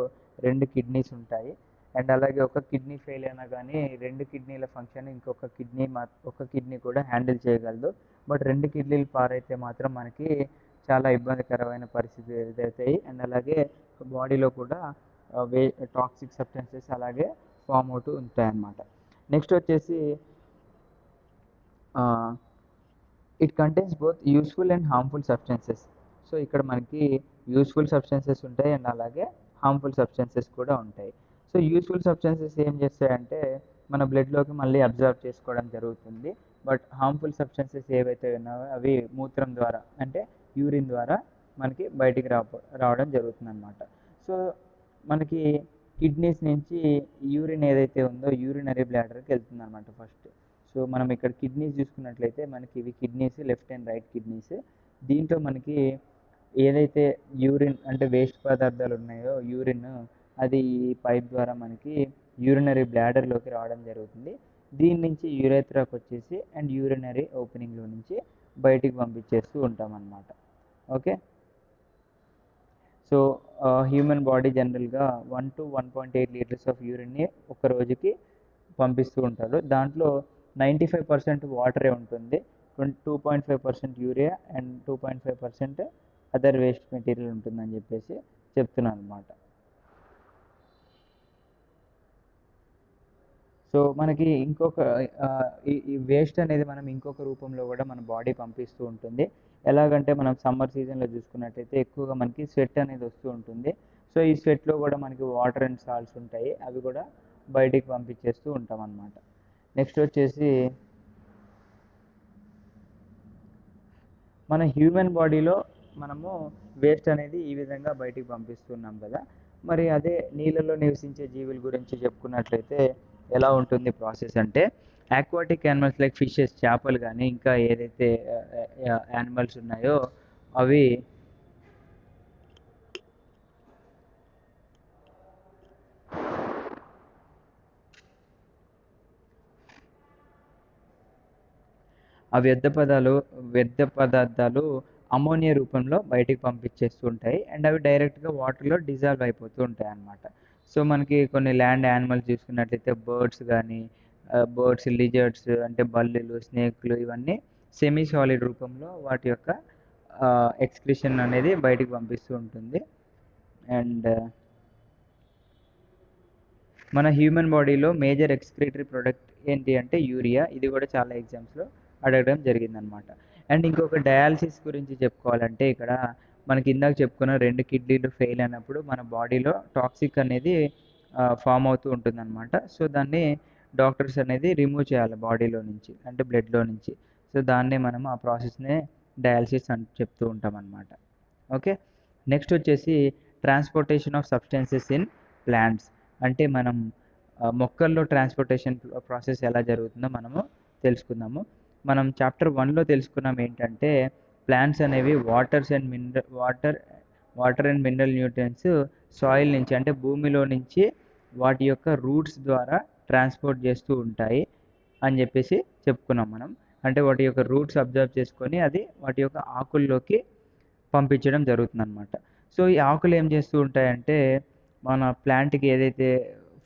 2 కిడ్నీస్ ఉంటాయి. అండ్ అలాగే ఒక కిడ్నీ ఫెయిల్ అయినా కానీ 2 కిడ్నీల ఫంక్షన్ ఒక కిడ్నీ కూడా హ్యాండిల్ చేయగలదు. బట్ 2 కిడ్నీలు పారైతే మాత్రం మనకి చాలా ఇబ్బందికరమైన పరిస్థితి ఎదురవుతాయి. అండ్ అలాగే బాడీలో కూడా టాక్సిక్ సబ్స్టెన్సెస్ అలాగే ఫామ్ అవుతూ ఉంటాయి అన్నమాట. నెక్స్ట్ వచ్చేసి it contains both useful and harmful substances. So ఇక్కడ మనకి యూస్ఫుల్ సబ్స్టెన్సెస్ ఉంటాయి అండ్ అలాగే హార్మ్ఫుల్ సబ్స్టెన్సెస్ కూడా ఉంటాయి. సో యూస్ఫుల్ సబ్స్టెన్సెస్ ఏం చేస్తాయంటే మన బ్లడ్లోకి మళ్ళీ అబ్జర్వ్ చేసుకోవడం జరుగుతుంది. బట్ హార్మ్ఫుల్ సబ్స్టెన్సెస్ ఏవైతే ఉన్నాయో అవి మూత్రం ద్వారా అంటే యూరిన్ ద్వారా మనకి బయటికి రావడం జరుగుతుంది అన్నమాట. సో మనకి కిడ్నీస్ నుంచి యూరిన్ ఏదైతే ఉందో యూరినరీ బ్లాడర్కి వెళ్తుంది అనమాట ఫస్ట్. సో మనం ఇక్కడ కిడ్నీస్ చూసుకున్నట్లయితే మనకి ఇవి kidneys, left and right kidneys. దీంట్లో మనకి ఏదైతే యూరిన్ అంటే వేస్ట్ పదార్థాలు ఉన్నాయో యూరిన్ అది పైప్ ద్వారా మనకి యూరినరీ బ్లాడర్లోకి రావడం జరుగుతుంది. దీని నుంచి యూరేథ్రాకి వచ్చేసి అండ్ యూరినరీ ఓపెనింగ్లో నుంచి బయటికి పంపించేస్తూ ఉంటాం అన్నమాట. ఓకే, సో హ్యూమన్ బాడీ జనరల్గా 1 to 1.8 లీటర్స్ ఆఫ్ యూరిన్ని ఒక రోజుకి పంపిస్తూ ఉంటారు. దాంట్లో 95% వాటరే ఉంటుంది, 2.5% urea and 2.5% other waste material ఉంటుందని చెప్పేసి చెప్తున్నాను అనమాట. సో మనకి ఇంకొక ఈ వేస్ట్ అనేది మనం ఇంకొక రూపంలో కూడా మన బాడీ పంపిస్తూ ఉంటుంది. ఎలాగంటే మనం సమ్మర్ సీజన్లో చూసుకున్నట్టయితే ఎక్కువగా మనకి స్వెట్ అనేది వస్తూ ఉంటుంది. సో ఈ స్వెట్లో కూడా మనకి వాటర్ అండ్ సాల్ట్స్ ఉంటాయి, అవి కూడా బయటికి పంపించేస్తూ ఉంటాం అన్నమాట. నెక్స్ట్ వచ్చేసి మన హ్యూమన్ బాడీలో మనము వేస్ట్ అనేది ఈ విధంగా బయటికి పంపిస్తున్నాం కదా. మరి అదే నీళ్ళలో నివసించే జీవుల గురించి చెప్పుకున్నట్లయితే ఎలా ఉంటుంది ప్రాసెస్ అంటే, ఆక్వాటిక్ యానిమల్స్ లైక్ ఫిషెస్, చేపలు కానీ ఇంకా ఏదైతే యానిమల్స్ ఉన్నాయో అవి ఆ వ్యర్థ పదార్థాలు అమోనియా రూపంలో బయటికి పంపించేస్తూ ఉంటాయి, అండ్ అవి డైరెక్ట్గా వాటర్లో డిజాల్వ్ అయిపోతూ ఉంటాయి అన్నమాట. సో మనకి కొన్ని ల్యాండ్ యానిమల్స్ చూసుకున్నట్లయితే బర్డ్స్, లిజర్డ్స్ అంటే బల్లులు, స్నేక్లు, ఇవన్నీ సెమీ సాలిడ్ రూపంలో వాటి యొక్క ఎక్స్క్రిషన్ అనేది బయటికి పంపిస్తూ ఉంటుంది. అండ్ మన హ్యూమన్ బాడీలో మేజర్ ఎక్స్క్రీటరీ ప్రొడక్ట్ ఏంటి అంటే యూరియా. ఇది కూడా చాలా ఎగ్జామ్స్లో అడగడం జరిగిందనమాట. అండ్ ఇంకొక డయాలసిస్ గురించి చెప్పుకోవాలంటే, ఇక్కడ మనకి ఇందాక చెప్పుకున్న 2 కిడ్నీలు ఫెయిల్ అయినప్పుడు మన బాడీలో టాక్సిక్ అనేది ఫామ్ అవుతూ ఉంటుందన్నమాట. సో దాన్ని డాక్టర్స్ అనేది రిమూవ్ చేయాలి బాడీలో నుంచి, అంటే బ్లడ్లో నుంచి. సో దాన్నే మనం ఆ ప్రాసెస్నే డయాలసిస్ అని చెప్తూ ఉంటాం అన్నమాట. ఓకే. నెక్స్ట్ వచ్చేసి transportation of substances in plants. అంటే మనం మొక్కల్లో ట్రాన్స్పోర్టేషన్ ప్రాసెస్ ఎలా జరుగుతుందో మనము తెలుసుకుందాము. మనం చాప్టర్ 1లో తెలుసుకున్నాం ఏంటంటే, ప్లాంట్స్ అనేవి water and mineral nutrients soil నుంచి, అంటే భూమిలో నుంచి వాటి యొక్క రూట్స్ ద్వారా ట్రాన్స్పోర్ట్ చేస్తూ ఉంటాయి అని చెప్పేసి చెప్పుకున్నాం మనం. అంటే వాటి యొక్క రూట్స్ అబ్జర్వ్ చేసుకొని అది వాటి యొక్క ఆకుల్లోకి పంపించడం జరుగుతుందన్నమాట. సో ఈ ఆకులు ఏం చేస్తూ ఉంటాయంటే, మన ప్లాంట్కి ఏదైతే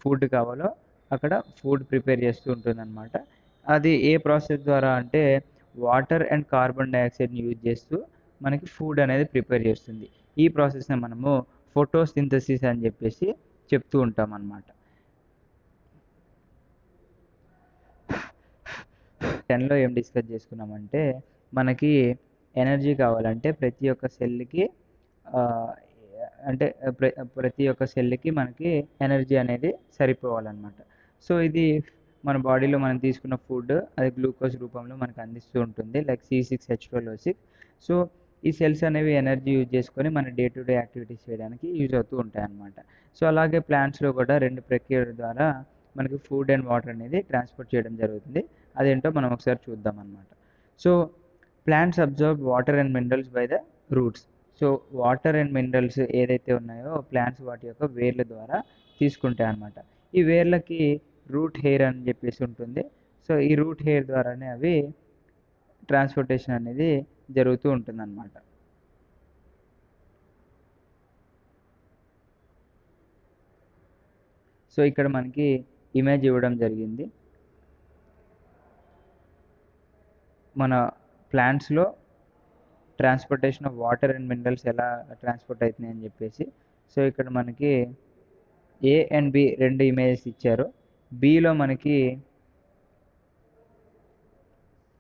ఫుడ్ కావాలో అక్కడ ఫుడ్ ప్రిపేర్ చేస్తూ ఉంటుందన్నమాట. అది ఏ ప్రాసెస్ ద్వారా అంటే, వాటర్ అండ్ కార్బన్ డైఆక్సైడ్ని యూజ్ చేస్తూ మనకి ఫుడ్ అనేది ప్రిపేర్ చేస్తుంది. ఈ ప్రాసెస్ని మనము ఫోటోసింథసిస్ అని చెప్పేసి చెప్తూ ఉంటాం అన్నమాట. 10లో ఏం డిస్కస్ చేసుకున్నామంటే, మనకి ఎనర్జీ కావాలంటే అంటే ప్రతి ఒక్క సెల్కి మనకి ఎనర్జీ అనేది సరిపోవాలన్నమాట. సో ఇది మన బాడీలో మనం తీసుకున్న ఫుడ్ అది గ్లూకోజ్ రూపంలో మనకు అందిస్తూ ఉంటుంది, లైక్ C6H12O6. సో ఈ సెల్స్ అనేవి ఎనర్జీ యూజ్ చేసుకొని మన డే టు డే యాక్టివిటీస్ చేయడానికి యూజ్ అవుతూ ఉంటాయి అన్నమాట. సో అలాగే ప్లాంట్స్లో కూడా 2 ప్రక్రియల ద్వారా మనకి ఫుడ్ అండ్ వాటర్ అనేది ట్రాన్స్పోర్ట్ చేయడం జరుగుతుంది. అదేంటో మనం ఒకసారి చూద్దాం అన్నమాట. So plants observe water and minerals by the roots. So water and minerals ఏదైతే ఉన్నాయో ప్లాంట్స్ వాటి యొక్క వేర్ల ద్వారా తీసుకుంటాయి అన్నమాట. ఈ వేర్లకి రూట్ హెయిర్ అని చెప్పేసి ఉంటుంది. సో ఈ రూట్ హెయిర్ ద్వారానే అవి ట్రాన్స్పోర్టేషన్ అనేది జరుగుతూ ఉంటుందన్నమాట. సో ఇక్కడ మనకి ఇమేజ్ ఇవ్వడం జరిగింది. మన ప్లాంట్స్లో transportation of water and minerals ఎలా ట్రాన్స్పోర్ట్ అవుతున్నాయి అని చెప్పేసి. సో ఇక్కడ మనకి ఏ అండ్ బి 2 ఇమేజెస్ ఇచ్చారు.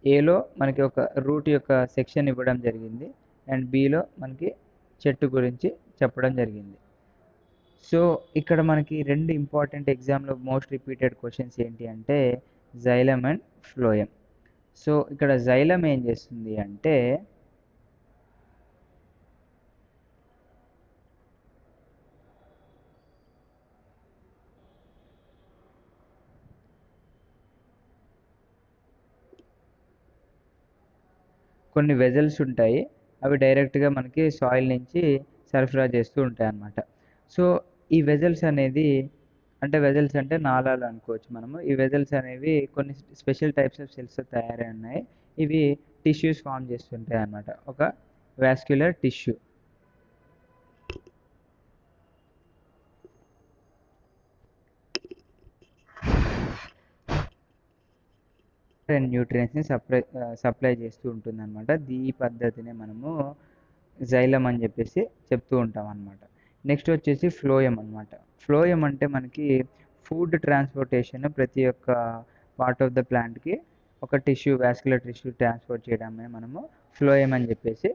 ఏలో మనకి ఒక రూట్ యొక్క సెక్షన్ ఇవ్వడం జరిగింది, అండ్ బిలో మనకి చెట్టు గురించి చెప్పడం జరిగింది. సో ఇక్కడ మనకి 2 ఇంపార్టెంట్ ఎగ్జామ్లో మోస్ట్ రిపీటెడ్ క్వశ్చన్స్ ఏంటి అంటే, జైలం అండ్ ఫ్లోయం. సో ఇక్కడ జైలం ఏం చేస్తుంది అంటే, కొన్ని వెజల్స్ ఉంటాయి, అవి డైరెక్ట్గా మనకి సాయిల్ నుంచి సరఫరా చేస్తూ ఉంటాయి అన్నమాట. సో ఈ వెజల్స్ అంటే నాళాలు అనుకోవచ్చు మనము. ఈ వెజల్స్ అనేవి కొన్ని స్పెషల్ టైప్స్ ఆఫ్ సెల్స్తో తయారై ఉన్నాయి. ఇవి టిష్యూస్ ఫామ్ చేస్తుంటాయి అన్నమాట, ఒక వాస్క్యులర్ టిష్యూ. అండ్ న్యూట్రియన్స్ని సప్లై చేస్తూ ఉంటుంది అనమాట. ఈ పద్ధతినే మనము జైలం అని చెప్పేసి చెప్తూ ఉంటాం అనమాట. నెక్స్ట్ వచ్చేసి ఫ్లోయం అనమాట. ఫ్లోయం అంటే మనకి ఫుడ్ ట్రాన్స్పోర్టేషన్ ప్రతి ఒక్క పార్ట్ ఆఫ్ ద ప్లాంట్కి ఒక టిష్యూ వాస్కులర్ టిష్యూ ట్రాన్స్పోర్ట్ చేయడమే మనము ఫ్లోయమ్ అని చెప్పేసి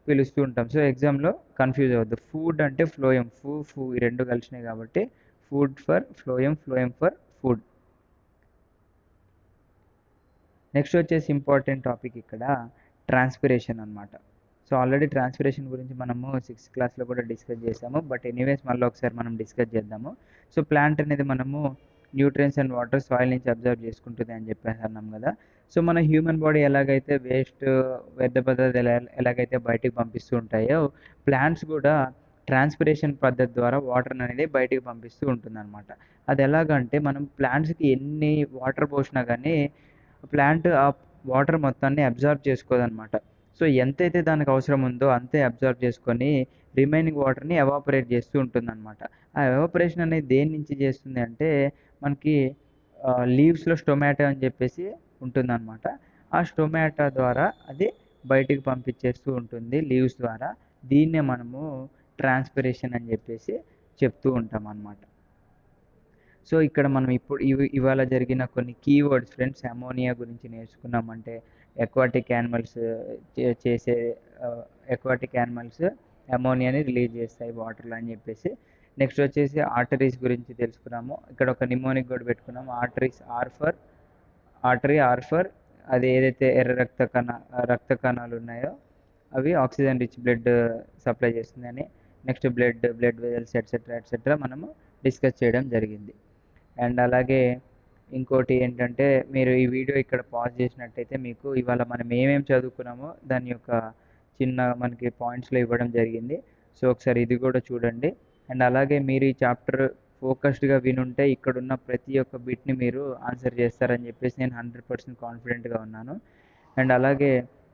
పిలుస్తూ ఉంటాం. సో ఎగ్జామ్లో కన్ఫ్యూజ్ అవ్వద్దు. ఫుడ్ అంటే ఫ్లోయమ్, ఫూ ఈ రెండు కలిసినాయి కాబట్టి food for phloem, phloem for food. Next వచ్చేసి ఇంపార్టెంట్ టాపిక్ ఇక్కడ ట్రాన్స్పిరేషన్ అనమాట. సో ఆల్రెడీ ట్రాన్స్పిరేషన్ గురించి మనము 6th క్లాస్లో కూడా డిస్కస్ చేసాము. బట్ ఎనీవేస్ మళ్ళీ ఒకసారి మనం డిస్కస్ చేద్దాము. సో ప్లాంట్ అనేది మనము న్యూట్రియన్స్ అండ్ వాటర్ సాయిల్ నుంచి అబ్జర్వ్ చేసుకుంటుంది అని చెప్పేసి అన్నాం కదా. సో మన హ్యూమన్ బాడీ ఎలాగైతే వేస్ట్ వ్యర్థ పదార్థాలు ఎలాగైతే బయటికి పంపిస్తూ ఉంటాయో, ప్లాంట్స్ కూడా ట్రాన్స్పిరేషన్ పద్ధతి ద్వారా వాటర్ అనేది బయటికి పంపిస్తూ ఉంటుంది అనమాట. అది ఎలాగంటే మనం ప్లాంట్స్కి ఎన్ని వాటర్ పోసినా కానీ ప్లాంట్ ఆ వాటర్ మొత్తాన్ని అబ్జర్వ్ చేసుకోదన్నమాట. సో ఎంతైతే దానికి అవసరం ఉందో అంతే అబ్జర్వ్ చేసుకొని రిమైనింగ్ వాటర్ని ఎవాపరేట్ చేస్తూ ఉంటుందన్నమాట. ఆ ఎవాపరేషన్ అనేది దేని నుంచి చేస్తుంది అంటే మనకి లీవ్స్లో స్టొమాటో అని చెప్పేసి ఉంటుందన్నమాట. ఆ స్టొమాటో ద్వారా అది బయటికి పంపించేస్తూ ఉంటుంది లీవ్స్ ద్వారా. దీన్నే మనము ట్రాన్స్పిరేషన్ అని చెప్పేసి చెప్తూ ఉంటాం అన్నమాట. సో ఇక్కడ మనం ఇప్పుడు ఇవాళ జరిగిన కొన్ని కీవర్డ్స్ ఫ్రెండ్స్, అమోనియా గురించి నేర్చుకున్నామంటే ఎక్వాటిక్ యానిమల్స్ చేసే ఎక్వాటిక్ యానిమల్స్ అమోనియాని రిలీజ్ చేస్తాయి వాటర్లో అని చెప్పేసి. నెక్స్ట్ వచ్చేసి ఆర్టరీస్ గురించి తెలుసుకున్నాము. ఇక్కడ ఒక నిమోనిక్ కూడా పెట్టుకున్నాము. ఆర్టరీస్ ఆర్ ఫర్ అది ఏదైతే ఎర్ర రక్త కణాలు ఉన్నాయో అవి ఆక్సిజన్ రిచ్ బ్లడ్ సప్లై చేస్తుందని. నెక్స్ట్ బ్లడ్ వెజల్స్ ఎట్సెట్రా మనము డిస్కస్ చేయడం జరిగింది. అండ్ అలాగే ఇంకోటి ఏంటంటే మీరు ఈ వీడియో ఇక్కడ పాజ్ చేసినట్టయితే మీకు ఇవాళ మనం ఏమేమి చదువుకున్నామో దాని యొక్క చిన్న మనకి పాయింట్స్లో ఇవ్వడం జరిగింది. సో ఒకసారి ఇది కూడా చూడండి. అండ్ అలాగే మీరు ఈ చాప్టర్ ఫోకస్డ్గా వినుంటే ఇక్కడున్న ప్రతి ఒక్క బిట్ని మీరు ఆన్సర్ చేస్తారని చెప్పేసి నేను 100% కాన్ఫిడెంట్గా ఉన్నాను. అండ్ అలాగే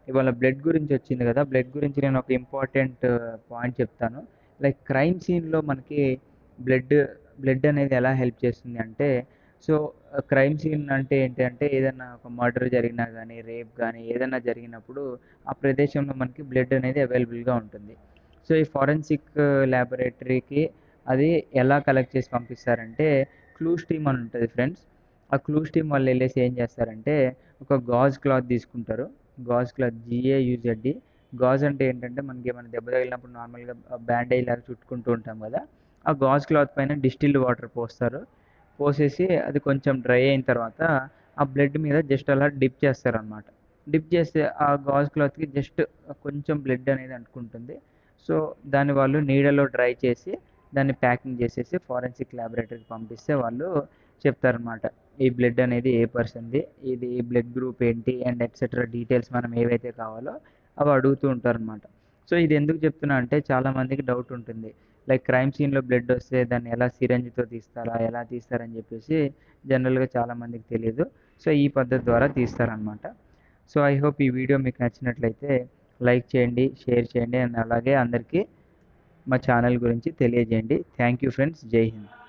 ఇవాళ బ్లడ్ గురించి వచ్చింది కదా, బ్లడ్ గురించి నేను ఒక ఇంపార్టెంట్ పాయింట్ చెప్తాను. లైక్ క్రైమ్ సీన్లో మనకి బ్లడ్ అనేది ఎలా హెల్ప్ చేస్తుంది అంటే, సో క్రైమ్ సీన్ అంటే ఏంటి అంటే ఏదైనా ఒక మర్డర్ జరిగినా కానీ, రేప్ కానీ ఏదైనా జరిగినప్పుడు ఆ ప్రదేశంలో మనకి బ్లడ్ అనేది అవైలబుల్గా ఉంటుంది. సో ఈ ఫారెన్సిక్ ల్యాబొరేటరీకి అది ఎలా కలెక్ట్ చేసి పంపిస్తారంటే క్లూస్ టీమ్ అని ఉంటుంది ఫ్రెండ్స్. ఆ క్లూస్ టీమ్ వాళ్ళు వెళ్ళేసి ఏం చేస్తారంటే ఒక గాజ్ క్లాత్ తీసుకుంటారు. Gauge cloth GAUZ. గాజ్ అంటే ఏంటంటే మనకి ఏమైనా దెబ్బ తగిలినప్పుడు నార్మల్గా బ్యాండేజ్ లాగా చుట్టుకుంటూ ఉంటాం కదా, ఆ గాజ్ క్లాత్ పైన డిస్టిల్డ్ వాటర్ పోసేసి అది కొంచెం డ్రై అయిన తర్వాత ఆ బ్లడ్ మీద జస్ట్ అలా డిప్ చేస్తారనమాట. డిప్ చేస్తే ఆ గాజ్ క్లాత్కి జస్ట్ కొంచెం బ్లడ్ అనేది అంటుకుంటుంది. సో దాన్ని వాళ్ళు నీడలో డ్రై చేసి దాన్ని ప్యాకింగ్ చేసేసి ఫారెన్సిక్ ల్యాబొరేటరీకి పంపిస్తే వాళ్ళు చెప్తారనమాట ఈ బ్లడ్ అనేది ఏ పర్సన్ది, ఇది ఈ బ్లడ్ గ్రూప్ ఏంటి అండ్ ఎట్సెట్రా డీటెయిల్స్ మనం ఏవైతే కావాలో అవి అడుగుతూ ఉంటారనమాట. సో ఇది ఎందుకు చెప్తున్నా అంటే చాలామందికి డౌట్ ఉంటుంది. లైక్ క్రైమ్ సీన్లో బ్లడ్ వస్తే దాన్ని ఎలా సిరంజ్తో తీస్తారా, ఎలా తీస్తారని చెప్పేసి జనరల్గా చాలామందికి తెలియదు. సో ఈ పద్ధతి ద్వారా తీస్తారనమాట. సో ఐ హోప్ ఈ వీడియో మీకు నచ్చినట్లయితే లైక్ చేయండి, షేర్ చేయండి అండ్ అలాగే అందరికీ మా ఛానల్ గురించి తెలియజేయండి. Thank you friends. జై హింద్.